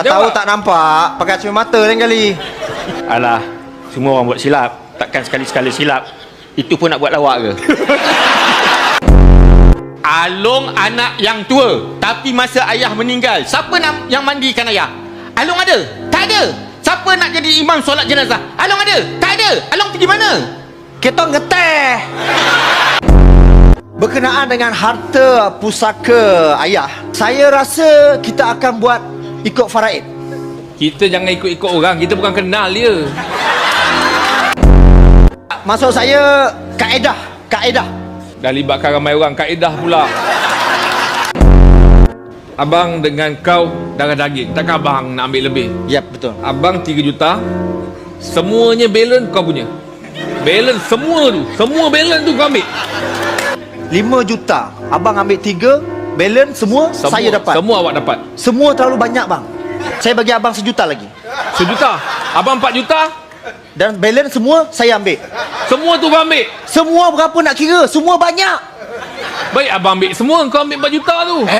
Tak tahu tak nampak, pakai cermin mata lain kali. Alah, semua orang buat silap. Takkan sekali-sekala silap itu pun nak buat lawak ke? Along anak yang tua, tapi masa ayah meninggal, siapa nak yang mandikan ayah? Along ada? Tak ada. Siapa nak jadi imam solat jenazah? Along ada? Tak ada. Along pergi mana? Kita ngeteh. Berkenaan dengan harta pusaka ayah, saya rasa kita akan buat ikut faraid. Kita jangan ikut-ikut orang, kita bukan kenal dia. Maksud saya kaedah. Dah libatkan ramai orang, kaedah pula. Abang dengan kau darah daging, takkan abang nak ambil lebih? Yap, betul. Abang 3 juta, semuanya balance kau punya. Balance semua tu, semua balance tu kau ambil. 5 juta, abang ambil 3, balance semua saya dapat. Semua awak dapat. Semua terlalu banyak bang. Saya bagi abang 1 juta lagi. 1 juta, abang 4 juta, Dan balance semua saya ambil. semua tu kau ambil. Semua berapa nak kira? Semua banyak. Baik abang ambil semua, kau ambil 4 juta tu.